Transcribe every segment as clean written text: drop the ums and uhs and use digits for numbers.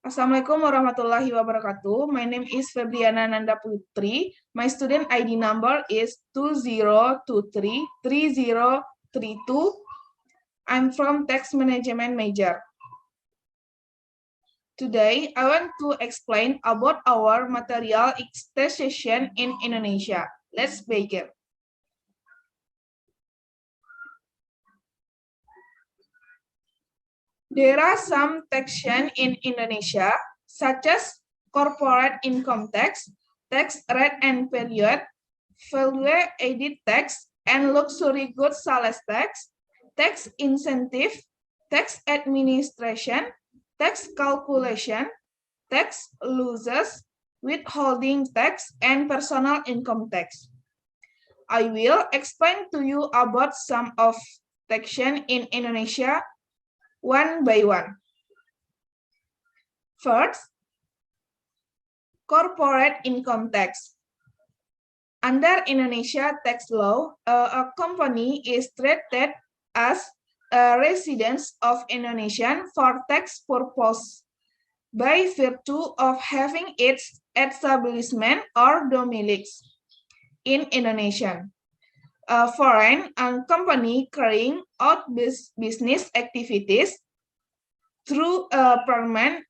Assalamualaikum warahmatullahi wabarakatuh. My name is Febriana Nanda Putri. My student ID number is 20233032. I'm from Tax Management major. Today, I want to explain about our material taxation in Indonesia. Let's begin. There are some taxation in Indonesia, such as corporate income tax, tax rate and period, value-added tax, and luxury goods sales tax, tax incentive, tax administration, tax calculation, tax losses, withholding tax, and personal income tax. I will explain to you about some of taxation in Indonesia one by one. First, corporate income tax. Under Indonesia tax law, a company is treated as a resident of Indonesia for tax purpose by virtue of having its establishment or domiciles in Indonesia. A foreign company carrying out business activities through a permanent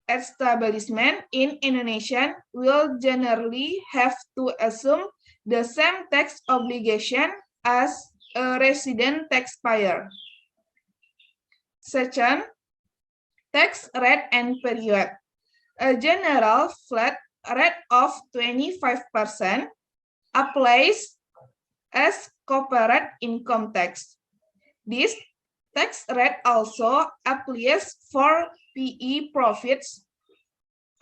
establishment in Indonesia will generally have to assume the same tax obligation as a resident taxpayer. Second, tax rate and period. A general flat rate of 25% applies as corporate income tax. This tax rate also applies for PE profits.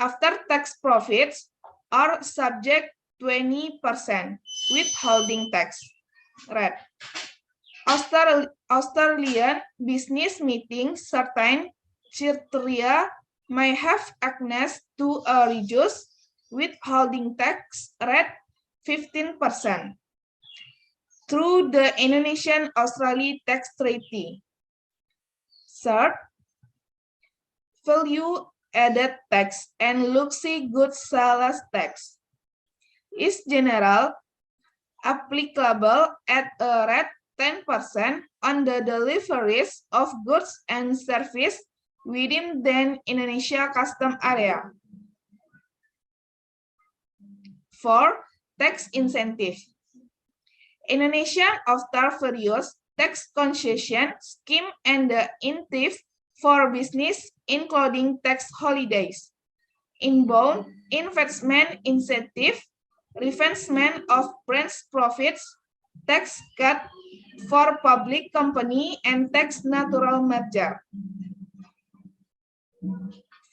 After tax profits are subject 20% withholding tax rate. Australian business meeting certain criteria may have access to a reduced withholding tax rate 15%. Through the Indonesian-Australia Tax Treaty. Third, value-added tax and luxury goods sales tax is general, applicable at a rate 10% on the deliveries of goods and services within the Indonesia custom area. 4. Tax incentive. Indonesia after various tax concession scheme and the incentive for business, including tax holidays, inbound investment incentive, reinvestment of branch profits, tax cut for public company, and tax natural merger.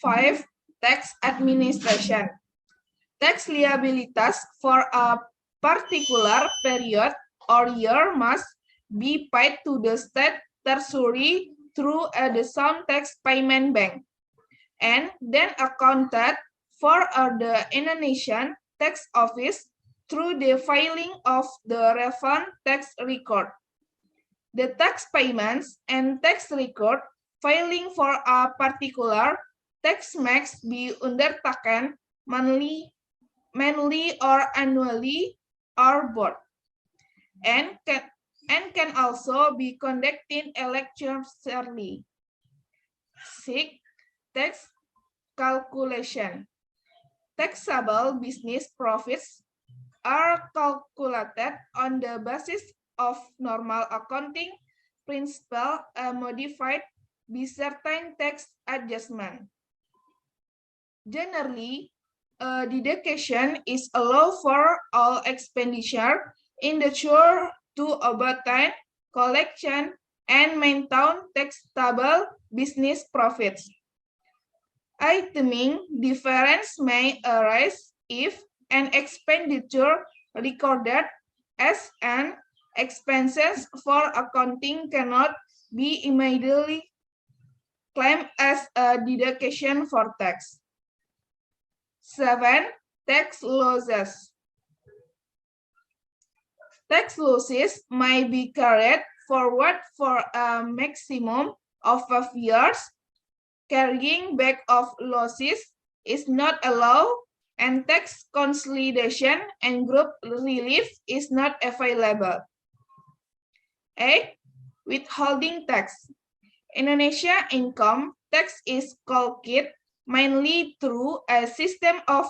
5. Tax administration. Tax liabilities for a particular period or year must be paid to the state treasury through the sum tax payment bank, and then accounted for the Indonesian tax office through the filing of the relevant tax record. The tax payments and tax record filing for a particular tax must be undertaken manually or annually or both, and can also be conducted electronically. 6. Tax calculation. Taxable business profits are calculated on the basis of normal accounting principle modified by certain tax adjustment. Generally, a deduction is allowed for all expenditure in the tour to obtain, collection, and maintain taxable business profits. Iteming difference may arise if an expenditure recorded as an expenses for accounting cannot be immediately claimed as a deduction for tax. 7. Tax losses. Tax losses may be carried forward for a maximum of 5 years Carrying back of losses is not allowed, and tax consolidation and group relief is not available. 8. Withholding tax. Indonesia income tax is calculated mainly through a system of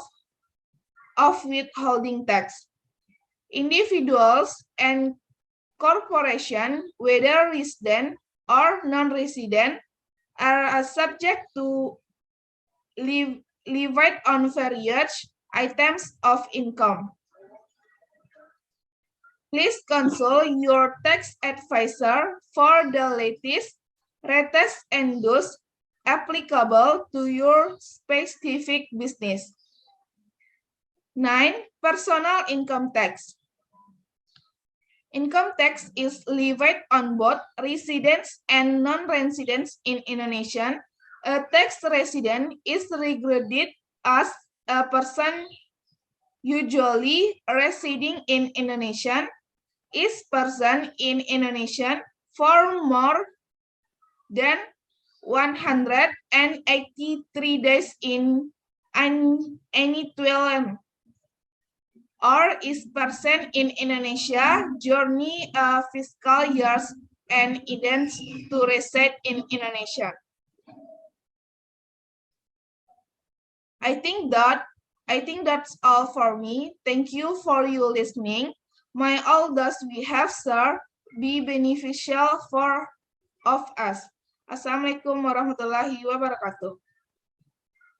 withholding tax. Individuals and corporations, whether resident or non-resident, are subject to levy on various items of income. Please consult your tax advisor for the latest rates and those applicable to your specific business. 9. Personal income tax. Income tax is levied on both residents and non-residents in Indonesia. A tax resident is regarded as a person usually residing in Indonesia. Is person in Indonesia for more than 183 days in any 12 or is person in Indonesia journey fiscal years and intends to reside in Indonesia. I think that's all for me. Thank you for your listening. May all that we have shared be beneficial for of us. Assalamualaikum warahmatullahi wabarakatuh.